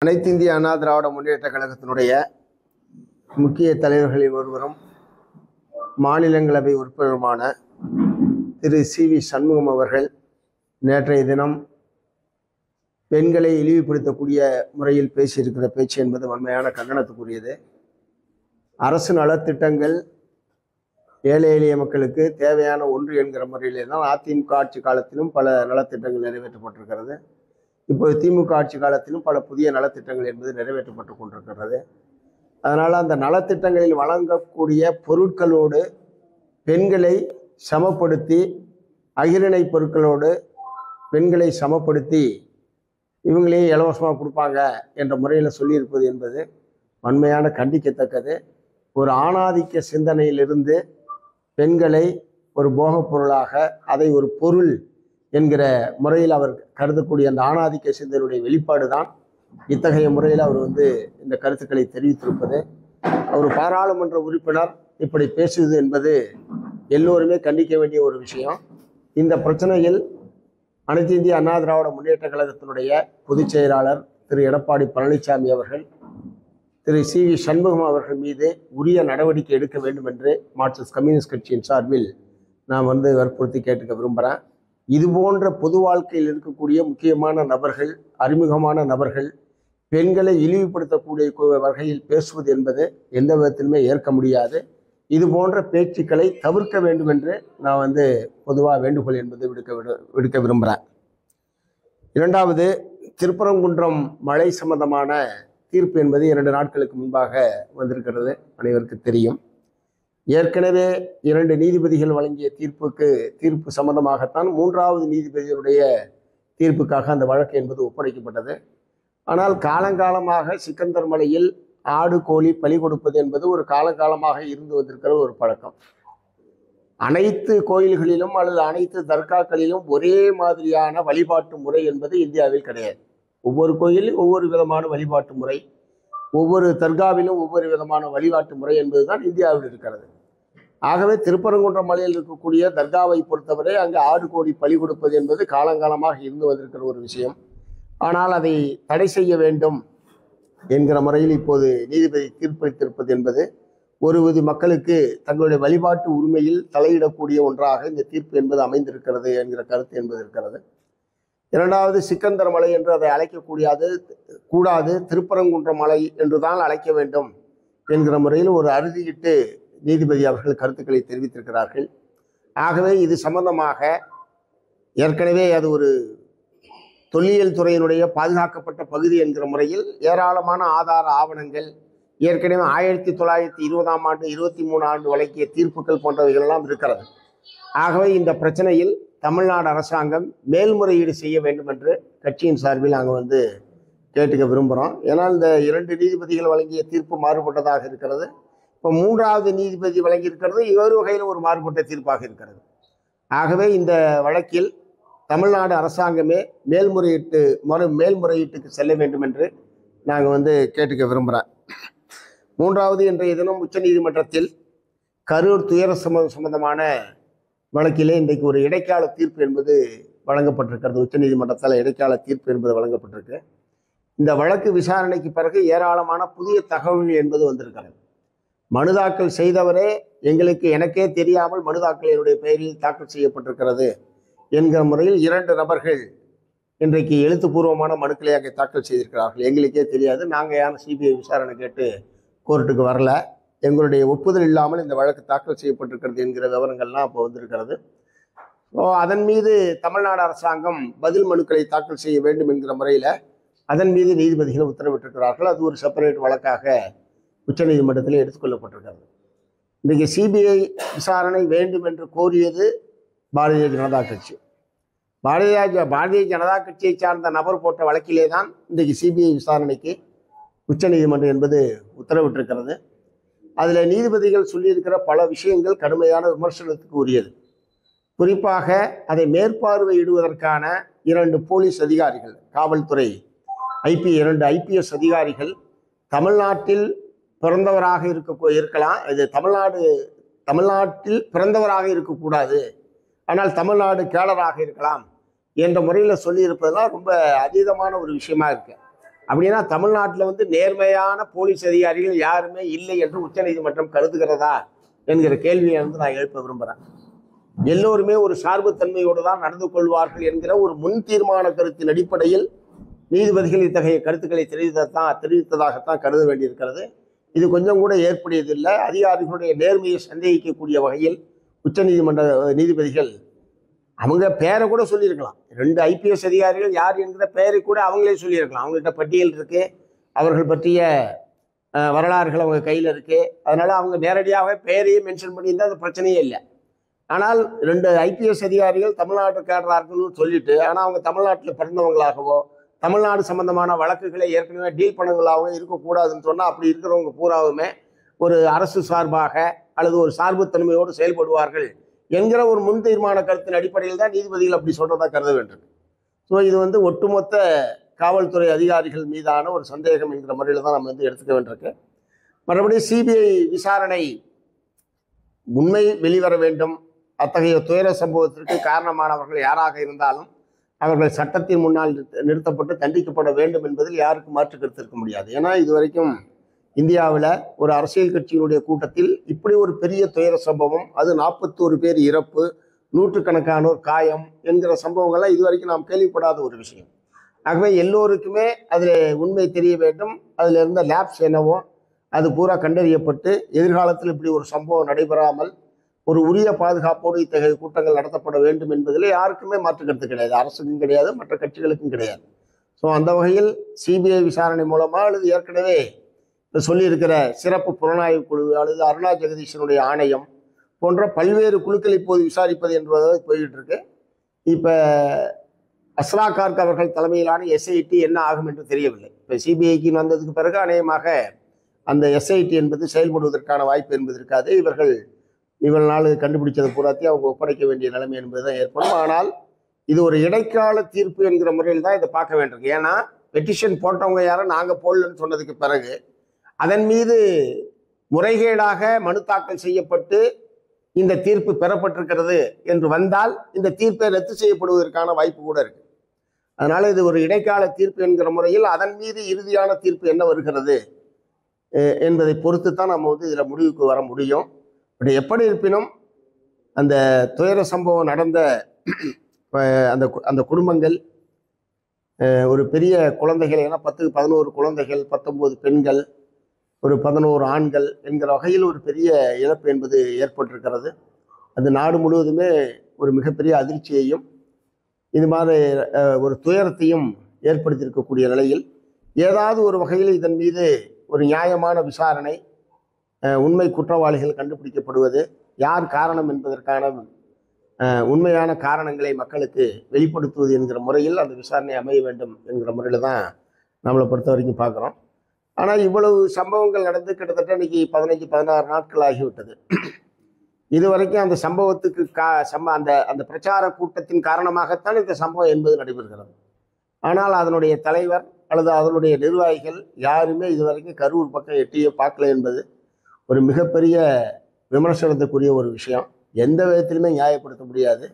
அனைத்து இந்திய அண்ணா திராவிட முன்னேற்ற கழகத்தினுடைய முக்கிய தலைவர்களில் ஒருவரும் மாநிலங்களவை உறுப்பினருமான திரு சி.வி. சண்முகம் அவர்கள் நேற்றைய தினம் பெண்களை இழிவுபடுத்தக்கூடிய முறையில் பேசியிருக்கிற பேச்சு என்பது வன்மையான கண்டனத்துக்குரியது. அரசு நலத்திட்டங்கள் ஏழை எளிய மக்களுக்கு தேவையான ஒன்று என்கிற முறையிலே தான் அதிமுக ஆட்சி காலத்திலும் பல நலத்திட்டங்கள் நிறைவேற்றப்பட்டிருக்கிறது. இப்போது திமுக ஆட்சி காலத்திலும் பல புதிய நலத்திட்டங்கள் என்பது நிறைவேற்றப்பட்டு கொண்டிருக்கிறது. அதனால் அந்த நலத்திட்டங்களில் வழங்கக்கூடிய பொருட்களோடு பெண்களை சமப்படுத்தி, அகிரிணை பொருட்களோடு பெண்களை சமப்படுத்தி இவங்களையும் இலவசமாக கொடுப்பாங்க என்ற முறையில் சொல்லியிருப்பது என்பது வன்மையான கண்டிக்கத்தக்கது. ஒரு ஆணாதிக்க சிந்தனையிலிருந்து பெண்களை ஒரு போகப் பொருளாக, அதை ஒரு பொருள் என்கிற முறையில் அவர் கருதக்கூடிய அந்த ஆணாதிக்க சிந்தனையுடைய வெளிப்பாடு தான் இத்தகைய முறையில் அவர் இந்த கருத்துக்களை தெரிவித்திருப்பது. அவர் பாராளுமன்ற உறுப்பினர் இப்படி பேசுவது என்பது எல்லோருமே கண்டிக்க வேண்டிய ஒரு விஷயம். இந்த பிரச்சனையில் அனைத்து இந்திய அண்ணா திராவிட முன்னேற்ற கழகத்தினுடைய பொதுச் செயலாளர் திரு எடப்பாடி பழனிசாமி அவர்கள் திரு சி.வி. சண்முகம் அவர்கள் மீது உரிய நடவடிக்கை எடுக்க வேண்டும் என்று மார்க்சிஸ்ட் கம்யூனிஸ்ட் கட்சியின் சார்பில் நான் வற்புறுத்தி கேட்டுக்க விரும்புகிறேன். இதுபோன்ற பொது வாழ்க்கையில் இருக்கக்கூடிய முக்கியமான நபர்கள், அறிமுகமான நபர்கள் பெண்களை இழிவுபடுத்தக்கூடிய வகையில் பேசுவது என்பது எந்த விதத்திலுமே ஏற்க முடியாது. இது போன்ற பேச்சுக்களை தவிர்க்க வேண்டும் என்று நான் பொதுவாக வேண்டுகோள் என்பது விடுக்க விரும்புகிறேன். இரண்டாவது, திருப்பரங்குன்றம் மழை சம்பந்தமான தீர்ப்பு என்பது 2 நாட்களுக்கு முன்பாக வந்திருக்கிறது, அனைவருக்கு தெரியும். ஏற்கனவே 2 நீதிபதிகள் வழங்கிய தீர்ப்பு சம்பந்தமாகத்தான் 3வது நீதிபதியுடைய தீர்ப்புக்காக அந்த வழக்கு என்பது ஒப்படைக்கப்பட்டது. ஆனால் காலங்காலமாக சிக்கந்தர் மலையில் ஆடு கோழி பலி கொடுப்பது என்பது ஒரு காலங்காலமாக இருந்து வந்திருக்கிற ஒரு பழக்கம். அனைத்து கோயில்களிலும் அல்லது அனைத்து தர்காக்களிலும் ஒரே மாதிரியான வழிபாட்டு முறை என்பது இந்தியாவில் கிடையாது. ஒவ்வொரு கோயிலும் ஒவ்வொரு விதமான வழிபாட்டு முறை, ஒவ்வொரு தர்காவிலும் ஒவ்வொரு விதமான வழிபாட்டு முறை என்பதுதான் இந்தியாவில் இருக்கிறது. ஆகவே திருப்பரங்குன்றம் மலையில் இருக்கக்கூடிய தர்காவை பொறுத்தவரை அங்கு ஆடு கோழி பலி கொடுப்பது என்பது காலங்காலமாக இருந்து வந்திருக்கிற ஒரு விஷயம். ஆனால் அதை தடை செய்ய வேண்டும் என்கிற முறையில் இப்போது நீதிபதி தீர்ப்பளித்திருப்பது என்பது ஒருவித மக்களுக்கு தங்களுடைய வழிபாட்டு உரிமையில் தலையிடக்கூடிய ஒன்றாக இந்த தீர்ப்பு என்பது அமைந்திருக்கிறது என்கிற கருத்து என்பது இருக்கிறது. இரண்டாவது, சிக்கந்தர் மலை என்று அதை கூடாது, திருப்பரங்குன்றம் மலை என்றுதான் அழைக்க வேண்டும் என்கிற முறையில் ஒரு அறுதியிட்டு நீதிபதி அவர்கள் கருத்துக்களை தெரிவித்திருக்கிறார்கள். ஆகவே இது சம்பந்தமாக ஏற்கனவே அது ஒரு தொல்லியல் துறையினுடைய பாதுகாக்கப்பட்ட பகுதி என்கிற முறையில் ஏராளமான ஆதார ஆவணங்கள், ஏற்கனவே 1920ஆம் ஆண்டு 23 ஆண்டு வழங்கிய தீர்ப்புகள் போன்றவைகளெல்லாம் இருக்கிறது. ஆகவே இந்த பிரச்சனையில் தமிழ்நாடு அரசாங்கம் மேல்முறையீடு செய்ய வேண்டும் என்று கட்சியின் சார்பில் நாங்கள் கேட்டுக்க விரும்புகிறோம். ஏன்னால் இந்த 2 நீதிபதிகள் வழங்கிய தீர்ப்பு மாறுபட்டதாக இருக்கிறது. இப்போ 3வது நீதிபதி வழங்கியிருக்கிறது ஒரு வகையில் ஒரு மாறுபட்ட தீர்ப்பாக இருக்கிறது. ஆகவே இந்த வழக்கில் தமிழ்நாடு அரசாங்கமே மேல்முறையீட்டுக்கு செல்ல வேண்டும் என்று நாங்கள் கேட்டுக்க விரும்புகிறோம். 3வது, இன்றைய தினம் உச்சநீதிமன்றத்தில் கரூர் துயர சம்பந்தமான வழக்கிலே இன்றைக்கு ஒரு இடைக்கால தீர்ப்பு என்பது வழங்கப்பட்டிருக்கிறது. உச்சநீதிமன்றத்தால் இடைக்கால தீர்ப்பு என்பது வழங்கப்பட்டிருக்கு. இந்த வழக்கு விசாரணைக்கு பிறகு ஏராளமான புதிய தகவல்கள் என்பது வந்திருக்கிறது. மனு தாக்கல் செய்தவரே எனக்கே தெரியாமல் மனு தாக்கல் என்னுடைய பெயரில் தாக்கல் செய்யப்பட்டிருக்கிறது என்கிற முறையில் 2 நபர்கள் இன்றைக்கு எழுத்துப்பூர்வமான மனுக்களை அங்கே தாக்கல் செய்திருக்கிறார்கள். எங்களுக்கே தெரியாது, நாங்கள் யாரும் சிபிஐ விசாரணை கேட்டு கோர்ட்டுக்கு வரல, எங்களுடைய ஒப்புதல் இல்லாமல் இந்த வழக்கு தாக்கல் செய்யப்பட்டிருக்கிறது என்கிற விவரங்கள்லாம் இப்போ வந்திருக்கிறது. அதன் மீது தமிழ்நாடு அரசாங்கம் பதில் மனுக்களை தாக்கல் செய்ய வேண்டும் என்கிற முறையில் அதன் மீது நீதிபதிகள் உத்தரவிட்டிருக்கிறார்கள். அது ஒரு செப்பரேட் வழக்காக உச்சநீதிமன்றத்தில் எடுத்துக்கொள்ளப்பட்டிருக்கிறது. இன்றைக்கு சிபிஐ விசாரணை வேண்டும் என்று கோரியது பாரதிய ஜனதா கட்சி. பாரதிய ஜனதா கட்சியை சார்ந்த நபர் போட்ட வழக்கிலே தான் இன்றைக்கு சிபிஐ விசாரணைக்கு உச்சநீதிமன்றம் என்பது உத்தரவிட்டிருக்கிறது. அதில் நீதிபதிகள் சொல்லியிருக்கிற பல விஷயங்கள் கடுமையான விமர்சனத்துக்கு உரியது. குறிப்பாக அதை மேற்பார்வையிடுவதற்கான 2 போலீஸ் அதிகாரிகள், காவல்துறை 2 ஐபிஎஸ் அதிகாரிகள் தமிழ்நாட்டில் பிறந்தவராக இருக்கலாம். இது தமிழ்நாட்டில் பிறந்தவராக இருக்கக்கூடாது, ஆனால் தமிழ்நாடு கேடராக இருக்கலாம் என்ற முறையில் சொல்லியிருப்பதெல்லாம் ரொம்ப அதீதமான ஒரு விஷயமா இருக்கு. அப்படின்னா தமிழ்நாட்டில் வந்து நேர்மையான போலீஸ் அதிகாரிகள் யாருமே இல்லை என்று உச்சநீதிமன்றம் கருதுகிறதா என்கிற கேள்வியை வந்து நான் எழுப்ப விரும்புகிறேன். எல்லோருமே ஒரு சார்புத்தன்மையோடு தான் நடந்து கொள்வார்கள் என்கிற ஒரு முன் தீர்மான கருத்தின் அடிப்படையில் நீதிபதிகள் இத்தகைய கருத்துக்களை தெரிவித்ததாகத்தான் கருத வேண்டியிருக்கிறது. இது கொஞ்சம் கூட ஏற்புடையதில்லை. அதிகாரிகளுடைய நேர்மையை சந்தேகிக்கக்கூடிய வகையில் உச்சநீதிமன்ற நீதிபதிகள் அவங்க பேரை கூட சொல்லியிருக்கலாம். 2 IPS அதிகாரிகள் யார் என்கிற பெயரை கூட அவங்களே சொல்லியிருக்கலாம். அவங்கள்ட்ட பட்டியல் இருக்கு, அவர்கள் பற்றிய வரலாறுகள் அவங்க கையில் இருக்கு. அதனால அவங்க நேரடியாக பெயரையே மென்ஷன் பண்ணியிருந்தால் அது பிரச்சனையே இல்லை. ஆனால் 2 IPS அதிகாரிகள் தமிழ்நாட்டு கேடரார்கள்னு சொல்லிட்டு, ஆனால் அவங்க தமிழ்நாட்டில் பிறந்தவங்களாகவோ தமிழ்நாடு சம்பந்தமான வழக்குகளை ஏற்கனவே டீல் பண்ணவங்களாகவும் இருக்கக்கூடாதுன்னு சொன்னால், அப்படி இருக்கிறவங்க பூராவுமே ஒரு அரசு சார்பாக அல்லது ஒரு சார்புத்தன்மையோடு செயல்படுவார்கள் என்கிற ஒரு முன் தீர்மான கருத்தின் அடிப்படையில் தான் நீதிபதிகள் அப்படி சொல்றதா கருத வேண்டும். ஸோ இது வந்து ஒட்டுமொத்த காவல்துறை அதிகாரிகள் மீதான ஒரு சந்தேகம் என்கிற முறையில் தான் நம்ம வந்து எடுத்துக்க வேண்டியிருக்கு. மறுபடியும் சிபிஐ விசாரணை உண்மை வெளிவர வேண்டும். அத்தகைய துயர சம்பவத்திற்கு காரணமானவர்கள் யாராக இருந்தாலும் அவர்கள் சட்டத்தின் முன்னால் நிறுத்தப்பட்டு தண்டிக்கப்பட வேண்டும் என்பதில் யாருக்கும் மாற்று கருத்து இருக்க முடியாது. ஏன்னா இதுவரைக்கும் இந்தியாவில் ஒரு அரசியல் கட்சியினுடைய கூட்டத்தில் இப்படி ஒரு பெரிய துயர சம்பவம், அது 41 பேர் இறப்பு, நூற்றுக்கணக்கானோர் காயம் என்கிற சம்பவங்கள்லாம் இதுவரைக்கும் நாம் கேள்விப்படாத ஒரு விஷயம். ஆகவே எல்லோருக்குமே அதில் உண்மை தெரிய வேண்டும். அதில் இருந்த லேப்ஸ் என்னவோ அது பூரா கண்டறியப்பட்டு எதிர்காலத்தில் இப்படி ஒரு சம்பவம் நடைபெறாமல் ஒரு உரிய பாதுகாப்போடு இத்தகைய கூட்டங்கள் நடத்தப்பட வேண்டும் என்பதில் யாருக்குமே மாற்று கருத்து கிடையாது. அரசுக்கும் கிடையாது, மற்ற கட்சிகளுக்கும் கிடையாது. ஸோ அந்த வகையில் சிபிஐ விசாரணை மூலமாக அல்லது ஏற்கனவே சொல்லியிருக்கிற சிறப்பு புலனாய்வு குழு அல்லது அருணா ஜெகதீஷனுடைய ஆணையம் போன்ற பல்வேறு குழுக்கள் இப்போது விசாரிப்பது என்பதாக போய்கிட்டு இருக்கு. இப்போ அஸ்ரா கார்க் அவர்கள் தலைமையிலான SIT என்ன ஆகும் என்று தெரியவில்லை. இப்போ சிபிஐக்கு வந்ததுக்கு பிறகு அநேகமாக அந்த SIT என்பது செயல்படுவதற்கான வாய்ப்பு என்பது இருக்காது. இவ்வளவு நாள் கண்டுபிடிச்சதை பூராத்தையும் அவங்க ஒப்படைக்க வேண்டிய நிலைமை என்பது தான் ஏற்படும். ஆனால் இது ஒரு இடைக்கால தீர்ப்பு என்கிற முறையில் தான் இதை பார்க்க வேண்டும். ஏன்னா பெட்டிஷன் போட்டவங்க யாரும் நாங்கள் போடலன்னு சொன்னதுக்கு பிறகு அதன் மீது முறைகேடாக மனு தாக்கல் செய்யப்பட்டு இந்த தீர்ப்பு பெறப்பட்டிருக்கிறது என்று வந்தால் இந்த தீர்ப்பை ரத்து செய்யப்படுவதற்கான வாய்ப்பு கூட இருக்கு. அதனால இது ஒரு இடைக்கால தீர்ப்பு என்கிற முறையில் அதன் மீது இறுதியான தீர்ப்பு என்ன வருகிறது என்பதை பொறுத்து தான் நம்ம வந்து இதில் முடிவுக்கு வர முடியும். பட் எப்படி இருப்பினும் அந்த துயர சம்பவம் நடந்த அந்த குடும்பங்கள் ஒரு பெரிய குழந்தைகள், ஏன்னா 10-11 குழந்தைகள், 19 பெண்கள், ஒரு 11 ஆண்கள் என்கிற வகையில் ஒரு பெரிய இழப்பு என்பது ஏற்பட்டிருக்கிறது. அது நாடு முழுவதுமே ஒரு மிகப்பெரிய அதிர்ச்சியையும் இது மாதிரி ஒரு துயரத்தையும் ஏற்படுத்தியிருக்கக்கூடிய நிலையில் ஏதாவது ஒரு வகையில் இதன் மீது ஒரு நியாயமான விசாரணை, உண்மை குற்றவாளிகள் கண்டுபிடிக்கப்படுவது, யார் காரணம் என்பதற்கான உண்மையான காரணங்களை மக்களுக்கு வெளிப்படுத்துவது என்கிற முறையில் அந்த விசாரணை அமைய வேண்டும் என்கிற முறையில் தான் நம்மளை பொறுத்த வரைக்கும் பார்க்குறோம். ஆனால் இவ்வளவு சம்பவங்கள் நடந்து கிட்டத்தட்ட இன்னைக்கு 15-16 நாட்கள் ஆகிவிட்டது. இதுவரைக்கும் அந்த சம்பவத்துக்கு அந்த பிரச்சார கூட்டத்தின் காரணமாகத்தான் இந்த சம்பவம் என்பது நடைபெறுகிறது. ஆனால் அதனுடைய தலைவர் அல்லது அதனுடைய நிர்வாகிகள் யாருமே இதுவரைக்கும் கரூர் பக்கம் எட்டியே பார்க்கல என்பது ஒரு மிகப்பெரிய விமர்சனத்துக்குரிய ஒரு விஷயம். எந்த விதத்திலுமே நியாயப்படுத்த முடியாது.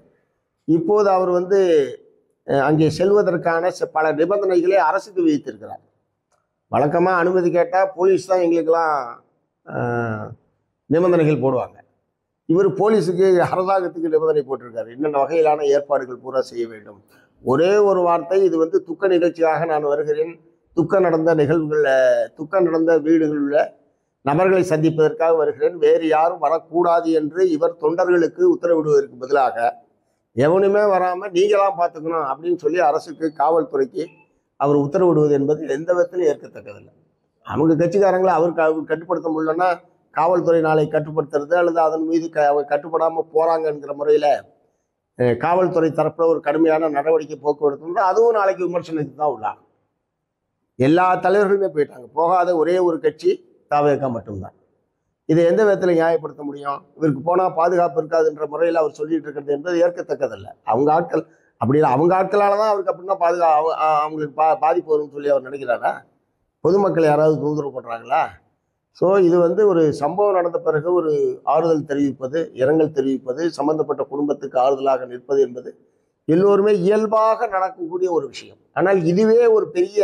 இப்போது அவர் வந்து அங்கே செல்வதற்கான பல நிபந்தனைகளை அரசுக்கு விதித்திருக்கிறார். வழக்கமாக அனுமதி கேட்டால் போலீஸ் தான் எங்களுக்கெல்லாம் நிபந்தனைகள் போடுவாங்க. இவர் போலீஸுக்கு அரசாங்கத்துக்கு நிபந்தனை போட்டிருக்காரு. என்னென்ன வகையிலான ஏற்பாடுகள் பூரா செய்ய வேண்டும். ஒரே ஒரு வார்த்தை, இது வந்து துக்க நிகழ்ச்சியாக நான் வருகிறேன், துக்கம் நடந்த வீடுகளில் நபர்களை சந்திப்பதற்காக வருகிறேன், வேறு யாரும் வரக்கூடாது என்று இவர் தொண்டர்களுக்கு உத்தரவிடுவதற்கு பதிலாக எவனுமே வராமல் நீங்களாம் பார்த்துக்கணும் அப்படின்னு சொல்லி அரசுக்கு, காவல்துறைக்கு அவர் உத்தரவிடுவது என்பது எந்த விதத்திலும் ஏற்கத்தக்கதில்லை. அவங்க கட்சிக்காரங்களை அவருக்கு கட்டுப்படுத்த முடியலன்னா காவல்துறை நாளை கட்டுப்படுத்துறது அல்லது அதன் மீது அவங்க கட்டுப்படாமல் போகிறாங்கங்கிற முறையில் காவல்துறை தரப்பில் ஒரு கடுமையான நடவடிக்கை போக்குவரத்து, அதுவும் நாளைக்கு விமர்சனத்துக்கு தான் உள்ளாகும். எல்லா தலைவர்களுமே போயிட்டாங்க. போகாத ஒரே ஒரு கட்சி தாவேகா மட்டும்தான். இதை எந்த விதத்தில் நியாயப்படுத்த முடியும்? இவருக்கு போனால் பாதுகாப்பு இருக்காதுன்ற முறையில் அவர் சொல்லிட்டு இருக்கிறது என்பது ஏற்கத்தக்கதில்லை. அவங்க ஆட்கள் அப்படி இல்லை. அவங்க ஆட்களால் தான் அவருக்கு அப்படின்னா அவங்களுக்கு பாதிப்பு வரும்னு சொல்லி அவர் நினைக்கிறாரா? பொதுமக்கள் யாராவது தொந்தரவு பண்ணுறாங்களா? ஸோ இது வந்து ஒரு சம்பவம் நடந்த பிறகு ஒரு ஆறுதல் தெரிவிப்பது, இரங்கல் தெரிவிப்பது, சம்பந்தப்பட்ட குடும்பத்துக்கு ஆறுதலாக நிற்பது என்பது எல்லோருமே இயல்பாக நடக்கக்கூடிய ஒரு விஷயம். ஆனால் இதுவே ஒரு பெரிய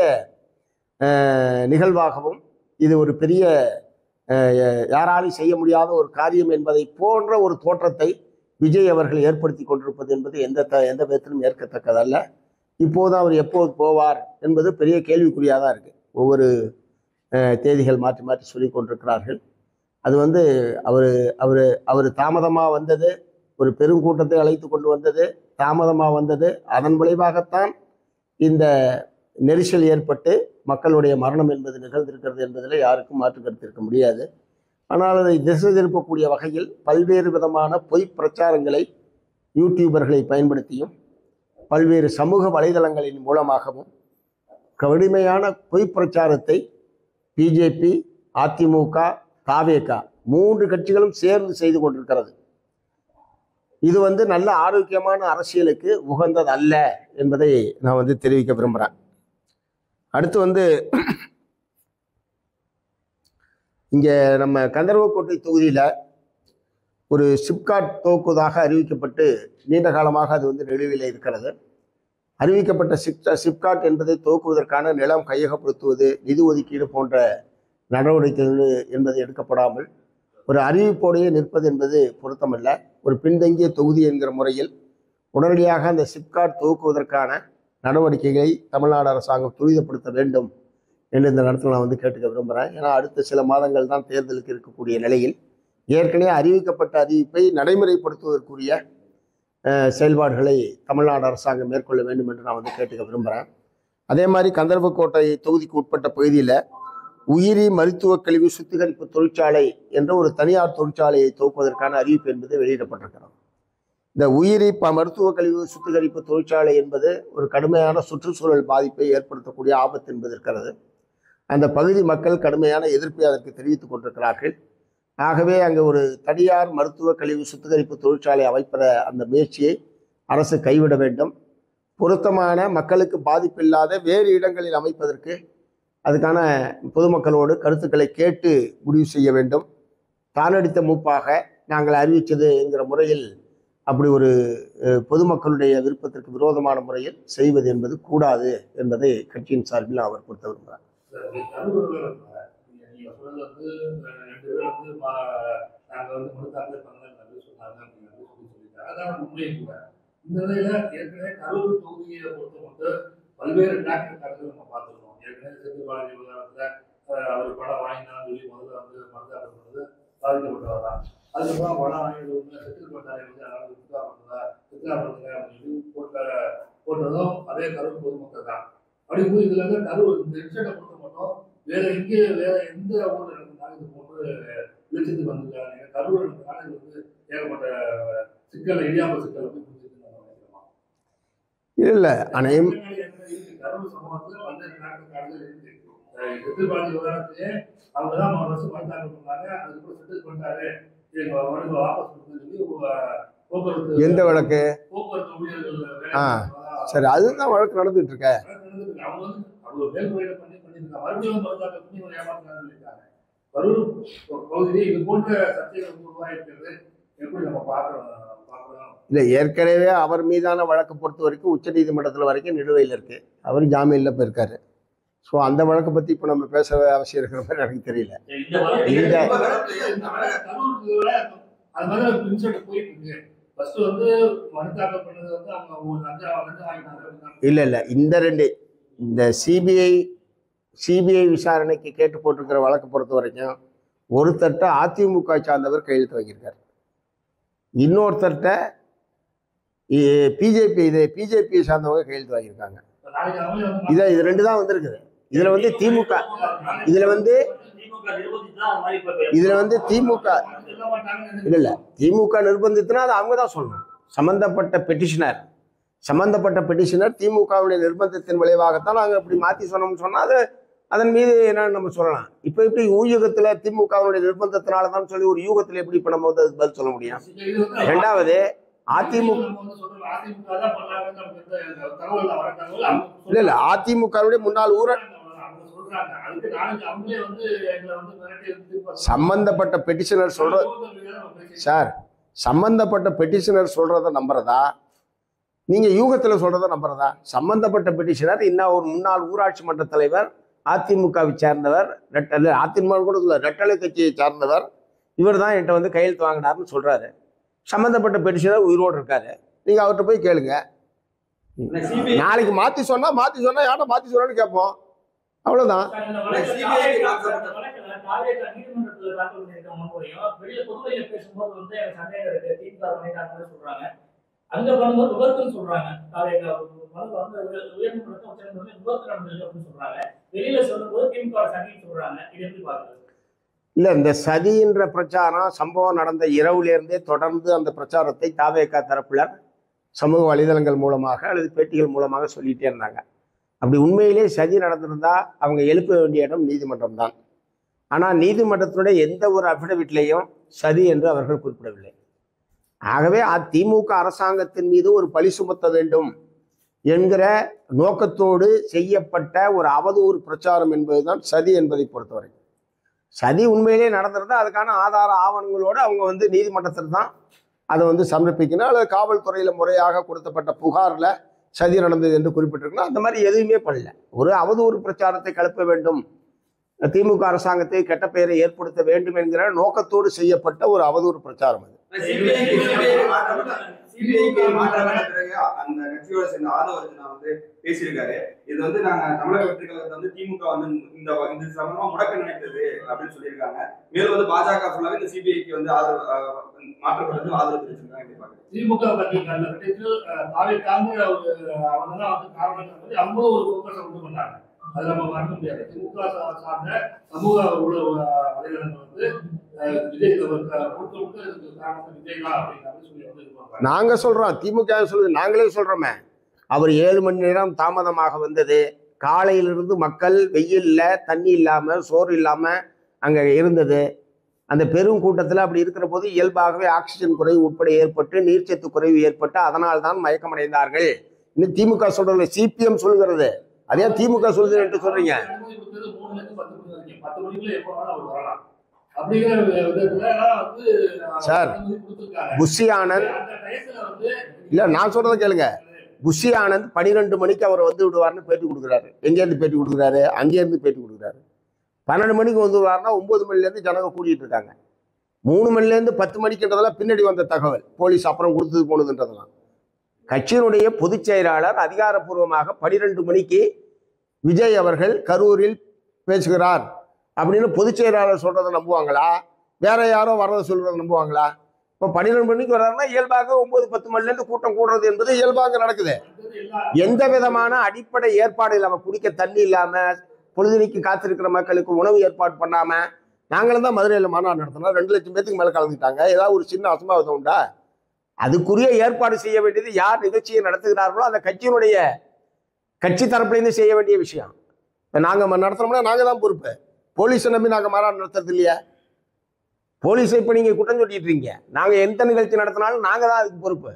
நிகழ்வாகவும் இது ஒரு பெரிய யாராலும் செய்ய முடியாத ஒரு காரியம் என்பதை போன்ற ஒரு தோற்றத்தை விஜய் அவர்கள் ஏற்படுத்தி கொண்டிருப்பது என்பது எந்த விதத்திலும் ஏற்கத்தக்கதல்ல. இப்போது அவர் எப்போது போவார் என்பது பெரிய கேள்விக்குறியாக தான் இருக்குது. ஒவ்வொரு தேதிகள் மாற்றி மாற்றி சொல்லி கொண்டிருக்கிறார்கள். அது அவர் தாமதமாக வந்தது, ஒரு பெருங்கூட்டத்தை அழைத்து கொண்டு வந்தது தாமதமாக வந்தது. அதன் விளைவாகத்தான் இந்த நெரிசல் ஏற்பட்டு மக்களுடைய மரணம் என்பது நிகழ்ந்திருக்கிறது என்பதில் யாருக்கும் மாற்று கருத்து இருக்க முடியாது. ஆனால் அதை திசை திருப்பக்கூடிய வகையில் பல்வேறு விதமான பொய் பிரச்சாரங்களை யூடியூபர்களை பயன்படுத்தியும் பல்வேறு சமூக வலைதளங்களின் மூலமாகவும் கடுமையான பொய் பிரச்சாரத்தை பிஜேபி, அதிமுக, தாவேகா 3 கட்சிகளும் சேர்ந்து செய்து கொண்டிருக்கிறது. இது நல்ல ஆரோக்கியமான அரசியலுக்கு உகந்தது அல்ல என்பதை நான் தெரிவிக்க விரும்புகிறேன். அடுத்து இங்கே நம்ம கந்தர்வக்கோட்டை தொகுதியில் ஒரு சிப்காட் துவக்குவதாக அறிவிக்கப்பட்டு நீண்ட காலமாக அது நிலுவையில் இருக்கிறது. அறிவிக்கப்பட்ட சிப்காட் என்பதை துவக்குவதற்கான நிலம் கையகப்படுத்துவது, நிதி ஒதுக்கீடு போன்ற நடவடிக்கைகள் என்பது எடுக்கப்படாமல் ஒரு அறிவிப்போடையே நிற்பது என்பது பொருத்தமல்ல. ஒரு பின்தங்கிய தொகுதி என்கிற முறையில் உடனடியாக அந்த சிப்காட் துவக்குவதற்கான நடவடிக்கைகளை தமிழ்நாடு அரசாங்கம் துரிதப்படுத்த வேண்டும் என்று இந்த நேரத்தில் நான் கேட்டுக்க விரும்புகிறேன். ஏன்னா அடுத்த சில மாதங்கள் தான் தேர்தலுக்கு இருக்கக்கூடிய நிலையில் ஏற்கனவே அறிவிக்கப்பட்ட அறிவிப்பை நடைமுறைப்படுத்துவதற்குரிய செயல்பாடுகளை தமிழ்நாடு அரசாங்கம் மேற்கொள்ள வேண்டும் என்று நான் கேட்டுக்க விரும்புகிறேன். அதே மாதிரி கந்தர்வக்கோட்டை தொகுதிக்கு உட்பட்ட பகுதியில் உயிரி மருத்துவ கழிவு சுத்திகரிப்பு தொழிற்சாலை என்ற ஒரு தனியார் தொழிற்சாலையை துவக்குவதற்கான அறிவிப்பு என்பது வெளியிடப்பட்டிருக்கிறது. இந்த உயிரி மருத்துவ கழிவு சுத்திகரிப்பு தொழிற்சாலை என்பது ஒரு கடுமையான சுற்றுச்சூழல் பாதிப்பை ஏற்படுத்தக்கூடிய ஆபத்து என்பது இருக்கிறது. அந்த பகுதி மக்கள் கடுமையான எதிர்ப்பை அதற்கு தெரிவித்துக் கொண்டிருக்கிறார்கள். ஆகவே அங்கே ஒரு தனியார் மருத்துவ கழிவு சுத்திகரிப்பு தொழிற்சாலை அமைப்பத அந்த முயற்சியை அரசு கைவிட வேண்டும். பொருத்தமான மக்களுக்கு பாதிப்பில்லாத வேறு இடங்களில் அமைப்பதற்கு அதுக்கான பொதுமக்களோடு கருத்துக்களை கேட்டு முடிவு செய்ய வேண்டும். தானடித்த மூப்பாக நாங்கள் அறிவித்தது என்கிற முறையில் அப்படி ஒரு பொதுமக்களுடைய விருப்பத்திற்கு விரோதமான முறையில் செய்வது என்பது கூடாது என்பதை கட்சியின் சார்பில் அவர் பொறுத்த விரும்புகிறார். இந்த நிலையில ஏற்கனவே கரூர் தொகுதியை பொறுத்தமட்டு பல்வேறு டிராக்டர்கள் நம்ம பார்த்துருக்கோம். ஏற்கனவே செந்தில்பாலாஜி விவகாரத்துல அவர் படம் வாங்கினான்னு சொல்லி முதல்ல மனதாக்கம் பண்ணது பாதிக்கப்பட்டவர் தான். அதுக்கப்புறம் படம் வாங்கி செட்டில் பட்டாரை சித்ரா பண்ணுங்க அப்படின்னு போட்டதும் அதே கரூர் பொதுமக்கள் தான். அப்படிங்கும்போது இதுல கரூர் இந்த இன்சிடென்ட்டை பொறுத்த மட்டும் வேற எந்த ஊர்ல இருந்தாலும் இது போன்று வெளிச்சத்துக்கு வந்துருக்காங்க. கரூர் இருக்கிறதுனால இது ஏகப்பட்ட சிக்கல், இடியாம சிக்கல் வந்து இல்லை அனைவரும் கரூர் சமூகத்துல பல்வேறு நாட்கள் இருக்கு. செந்தில்பாலாஜி விவகாரத்திலே அவங்க தான் வருஷம் மறுத்தாக்கம் பண்ணாங்க. அதுக்கப்புறம் செட்டில் பண்ணிட்டாரு, எங்க வழக்கு வாபஸ் சொல்லி போக்குவரத்து எந்த வழக்கு போக்குவரத்து ஊழியர்கள் சரி அதுதான் வழக்கு நடந்துட்டு இருக்க. அவங்க அவர் மேல்முறையில பண்ணிருக்காங்க. மறுபடியும் மறுத்தாக்கம் பண்ணி ஒரு ஏமாற்றம் சொல்லியிருக்காங்க. கரூர் பகுதியிலே இது போன்ற சர்ச்சைகள் உருவாயிருக்கிறது எப்படி நம்ம பார்க்கலாம்? இல்லை ஏற்கனவே அவர் மீதான வழக்கு பொறுத்த வரைக்கும் உச்சநீதிமன்றத்தில் வரைக்கும் நிலுவையில் இருக்கு. அவர் ஜாமீனில் போயிருக்காரு. ஸோ அந்த வழக்கை பற்றி இப்போ நம்ம பேச அவசியம் இருக்கிற மாதிரி எனக்கு தெரியல. இல்லை இந்த சிபிஐ விசாரணைக்கு கேட்டு போட்டிருக்கிற வழக்கு பொறுத்த வரைக்கும் ஒருத்தர்கிட்ட அதிமுக சார்ந்தவர் கையெழுத்து வாங்கியிருக்காரு, இன்னொருத்தர்கிட்ட பிஜேபி சார்ந்தவங்க கையெழுத்து வாங்கியிருக்காங்க. இது 2 தான் வந்திருக்குது. இதுல திமுக திமுக நிர்பந்தித்துனா அது அவங்க தான் சொல்லணும். சம்பந்தப்பட்ட பெட்டிஷனர் திமுகவுடைய நிர்பந்தத்தின் விளைவாகத்தான் நாங்கள் இப்படி மாற்றி சொன்னோம்னு சொன்னால் அது அதன் மீது என்னன்னு நம்ம சொல்லலாம். இப்போ இப்படி ஊகத்தில் திமுகவுடைய நிர்பந்தத்தினால தான் சொல்லி ஒரு யூகத்தில் எப்படி இப்போ நம்ம பதில் சொல்ல முடியும்? 2வது அதிமுக இல்ல அதிமுகவுடைய முன்னாள் சம்பந்தப்பட்ட பெட்டிஷனர் சொல்றத நம்புறதா, நீங்க யூகத்துல சொல்றத நம்புறதா? சம்பந்தப்பட்ட பெட்டிஷனர் இன்னும் ஒரு முன்னாள் ஊராட்சி மன்ற தலைவர் அதிமுகவை சேர்ந்தவர், அதிமுக கூட சொல்ல ரெட்டலை கட்சியை சார்ந்தவர், இவர் தான் என்கிட்ட வந்து கையெழுத்து வாங்கினார்னு சொல்றாரு. சம்மந்தப்பட்ட பெட்டிஷனர் உயிரோடு இருக்காரு. நீங்க அவர்கிட்ட போய் கேளுங்க. நாளைக்கு மாத்தி சொன்னா யார்ட்ட மாத்தி சொன்னான்னு கேட்போம். அவ்வளவுதான். அங்க பண்ணும்போது விபத்துன்னு சொல்றாங்க. சொல்றாங்க. வெளியில சொல்லும்போது திமுக சதின்னு சொல்றாங்க. இது எப்படி பாக்குறது? இல்ல, இந்த சதின்ற பிரச்சாரம் சம்பவம் நடந்த இரவுலேருந்தே தொடர்ந்து அந்த பிரச்சாரத்தை தாவேகா தரப்பினர் சமூக வலைதளங்கள் மூலமாக அல்லது பேட்டிகள் மூலமாக சொல்லிட்டே இருந்தாங்க. அப்படி உண்மையிலே சதி நடந்திருந்தா அவங்க எழுப்ப வேண்டிய இடம் நீதிமன்றம் தான். ஆனால் நீதிமன்றத்தினுடைய எந்த ஒரு அஃபிடவிட்லையும் சதி என்று அவர்கள் குறிப்பிடவில்லை. ஆகவே அதிமுக அரசாங்கத்தின் மீது ஒரு பழி சுமத்த வேண்டும் என்கிற நோக்கத்தோடு செய்யப்பட்ட ஒரு அவதூறு பிரச்சாரம் என்பதுதான் சதி என்பதை பொறுத்தவரை. சதி உண்மையிலே நடந்திருந்தால் அதுக்கான ஆதார ஆவணங்களோடு அவங்க வந்து நீதிமன்றத்தில் தான் அதை வந்து சமர்ப்பிக்கணும், அல்லது காவல்துறையில் முறையாக கொடுத்தப்பட்ட புகாரில் சதி நடந்தது என்று குறிப்பிட்டிருக்கணும். அந்த மாதிரி எதுவுமே பண்ணல. ஒரு அவதூறு பிரச்சாரத்தை கிளப்ப வேண்டும், திமுக அரசாங்கத்தை கெட்ட பெயரை ஏற்படுத்த வேண்டும் என்கிற நோக்கத்தோடு செய்யப்பட்ட ஒரு அவதூறு பிரச்சாரம் அது. அந்த கட்சியோட சேர்ந்த ஆதவர்ஜனா வந்து பேசியிருக்காரு. இது வந்து நாங்க தமிழக வெற்றி கழகத்தை வந்து திமுக வந்து இந்த சம்பந்தமா முடக்க நினைத்தது அப்படின்னு சொல்லியிருக்காங்க. மேலும் வந்து பாஜக ஃபுல்லாவே இந்த சிபிஐக்கு வந்து மாற்றப்பட்டது ஆதரவு தெரிவிச்சிருக்காங்க. திமுக அவங்கதான் வந்து காரணம் அவங்களும் ஒரு போக்கத்தை உண்டு பண்ணாங்க. அது நம்ம மறக்க முடியாது. திமுக சார்ந்த சமூக வலைதளங்கள் வந்து விஜய் நாங்க சொல்றோம், திமுக சொல்லுது, நாங்களே சொல்றோமே. அவர் 7 மணி நேரம் தாமதமாக வந்தது. காலையிலிருந்து மக்கள் வெயில்ல தண்ணி இல்லாம சோறு இல்லாம அங்க இருந்தது. அந்த பெரும் கூட்டத்தில் அப்படி இருக்கிற போது இயல்பாகவே ஆக்சிஜன் குறைவு உட்பட ஏற்பட்டு நீர்ச்சத்து குறைவு ஏற்பட்டு அதனால்தான் மயக்கமடைந்தார்கள். இன்னும் திமுக சொல்றது, சிபிஎம் சொல்லுகிறது. அதே திமுக சொல்லுது என்று சொல்றீங்க. சார், புஷி ஆனந்த் இல்ல, நான் சொல்றதை கேளுங்க. புஷி ஆனந்த் 12 மணிக்கு அவர் வந்து விடுவார்னு பேட்டி கொடுக்குறாரு. எங்கேருந்து பேட்டி கொடுக்குறாரு? அங்கேருந்து பேட்டி கொடுக்குறாரு. 12 மணிக்கு வந்து விடுவார்னா 9 மணிலேருந்து ஜனங்க கூட்டிகிட்டு இருக்காங்க. 3 மணிலேருந்து 10 மணிக்குன்றதெல்லாம் பின்னாடி வந்த தகவல், போலீஸ் அப்புறம் கொடுத்தது போனதுன்றதெல்லாம். கட்சியினுடைய பொதுச் செயலாளர் அதிகாரப்பூர்வமாக 12 மணிக்கு விஜய் அவர்கள் கரூரில் பேசுகிறார் அப்படின்னு பொதுச் செயலாளர் சொல்றதை நம்புவாங்களா? வேற யாரோ வர்றதை சொல்றதை நம்புவாங்களா? இப்போ 12 மணிக்கு வர்றாருன்னா இயல்பாக 9-10 மணிலேருந்து கூட்டம் கூடுறது என்பது இயல்பாக நடக்குது. எந்த விதமான அடிப்படை ஏற்பாடு இல்லாமல், குடிக்க தண்ணி இல்லாமல், பொழுதுனைக்கு காத்திருக்கிற மக்களுக்கு உணவு ஏற்பாடு பண்ணாமல், நாங்களும் தான் மதுரையில் மாநாடு நடத்தினோம். 2 லட்சம் பேத்துக்கு மேலே கலந்துட்டாங்க. ஏதாவது ஒரு சின்ன அசம்பாவிதம் உண்டா? அதுக்குரிய ஏற்பாடு செய்ய வேண்டியது யார் நிகழ்ச்சியை நடத்துகிறார்களோ அந்த கட்சியினுடைய கட்சி தரப்புலேருந்து செய்ய வேண்டிய விஷயம். இப்போ நாங்கள் நடத்துகிறோம்னா நாங்கள் தான் பொறுப்பு. போலீஸை நம்பி நாங்கள் மாநாடு நடத்துறது இல்லையா? போலீஸை இப்போ நீங்கள் குற்றம் சொல்லிட்டு இருக்கீங்க. நாங்கள் எந்த நிகழ்ச்சி நடத்தினாலும் நாங்கள் தான் அதுக்கு பொறுப்பு.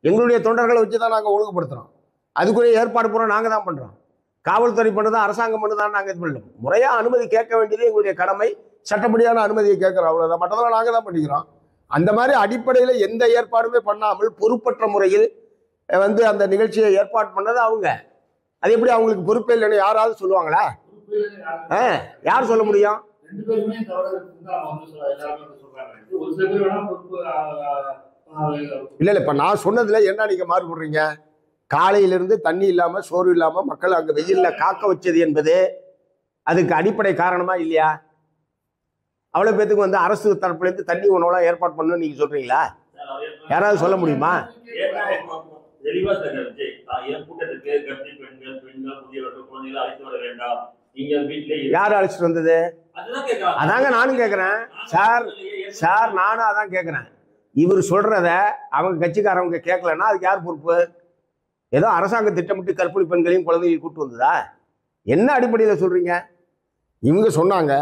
எங்களுடைய தொண்டர்களை வச்சு தான் நாங்கள் ஒழுங்குபடுத்துகிறோம். அதுக்குரிய ஏற்பாடு பூரா நாங்கள் தான் பண்ணுறோம். காவல்துறை பண்ணுறதா, அரசாங்கம் பண்ணுதான் நாங்கள் இது பண்ணணும். முறையாக அனுமதி கேட்க வேண்டியது எங்களுடைய கடமை. சட்டப்படியான அனுமதியை கேட்குறோம், அவ்வளோதான். மற்றதெல்லாம் நாங்கள் தான் பண்ணிக்கிறோம். அந்த மாதிரி அடிப்படையில் எந்த ஏற்பாடுமே பண்ணாமல் பொறுப்பற்ற முறையில் வந்து அந்த நிகழ்ச்சியை ஏற்பாடு பண்ணது அவங்க. அது எப்படி அவங்களுக்கு பொறுப்பே இல்லைன்னு யாராவது சொல்லுவாங்களா? யார் சொல்ல முடியும்? இல்ல இப்ப நான் சொன்னதுல என்ன நீங்க மாறுபடுறீங்க? காலையிலிருந்து தண்ணி இல்லாம சோறு இல்லாம மக்கள் அங்க வெயில்ல காக்க வச்சது என்பது அதுக்கு அடிப்படை காரணமா இல்லையா? அவ்வளவு பேத்துக்கு வந்து அரசு தரப்புல இருந்து தண்ணி உணவுலாம் ஏற்பாடு பண்ணணும்னு நீங்க சொல்றீங்களா? யாராவது சொல்ல முடியுமா? யாரு அழைச்சிட்டு வந்தது? அதாங்க நானும் கேட்கிறேன் சார். நானும் அதான் கேட்கிறேன். இவர் சொல்றத அவங்க கட்சிக்காரவங்க கேட்கலன்னா அதுக்கு யார் பொறுப்பு? ஏதோ அரசாங்கம் திட்டமிட்டு கற்பிணி பெண்களையும் குழந்தைகளையும் கூட்டு வந்ததா? என்ன அடிப்படையில் சொல்றீங்க? இவங்க சொன்னாங்க,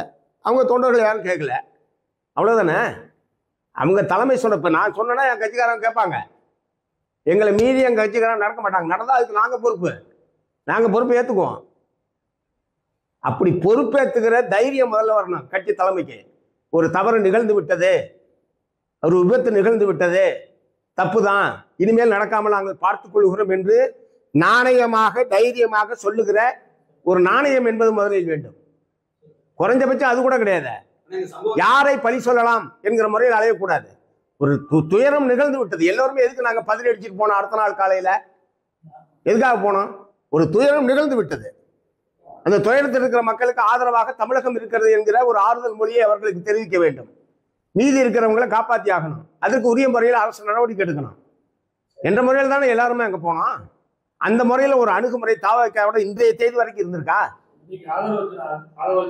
அவங்க தொண்டர்கள் யாரும் கேட்கல, அவ்வளவுதானே. அவங்க தலைமை சொன்னப்ப நான் சொன்னேன்னா என் கட்சிக்காரங்க கேட்பாங்க. எங்களை மீறி எங்கள் கட்சிக்காரங்க நடக்க மாட்டாங்க. நடந்தால் அதுக்கு நாங்கள் பொறுப்பு. நாங்கள் பொறுப்பு ஏற்றுக்குவோம். அப்படி பொறுப்பேற்றுக்கிற தைரியம் முதல்ல வரணும் கட்சி தலைமைக்கு. ஒரு தவறு நிகழ்ந்து விட்டது, ஒரு விபத்து நிகழ்ந்து விட்டது, தப்பு தான், இனிமேல் நடக்காமல் நாங்கள் பார்த்துக் கொள்கிறோம் என்று நாணயமாக தைரியமாக சொல்லுகிற ஒரு நாணயம் என்பது முதலில் வேண்டும். குறைஞ்சபட்சம் அது கூட கிடையாது. யாரை பழி சொல்லலாம் என்கிற முறையில் அலையக்கூடாது. ஒரு துயரம் நிகழ்ந்து விட்டது. எல்லோருமே எதுக்கு நாங்கள் பதில் அடிச்சுட்டு போனோம் அடுத்த நாள் காலையில்? எதுக்காக போனோம்? ஒரு துயரம் நிகழ்ந்து விட்டது. அந்த துயரத்தில் இருக்கிற மக்களுக்கு ஆதரவாக தமிழகம் இருக்கிறது என்கிற ஒரு ஆறுதல் மொழியை அவர்களுக்கு தெரிவிக்க வேண்டும். நீதி இருக்கிறவங்களை காப்பாற்றி ஆகணும். அதற்கு உரிய முறையில் அரசு நடவடிக்கை எடுக்கணும் என்ற முறையில் தானே எல்லாருமே அங்கே போனோம். அந்த முறையில் ஒரு அணுகுமுறை தாவ இன்றைய தேதி வரைக்கும் இருந்திருக்கா? ஆதரவு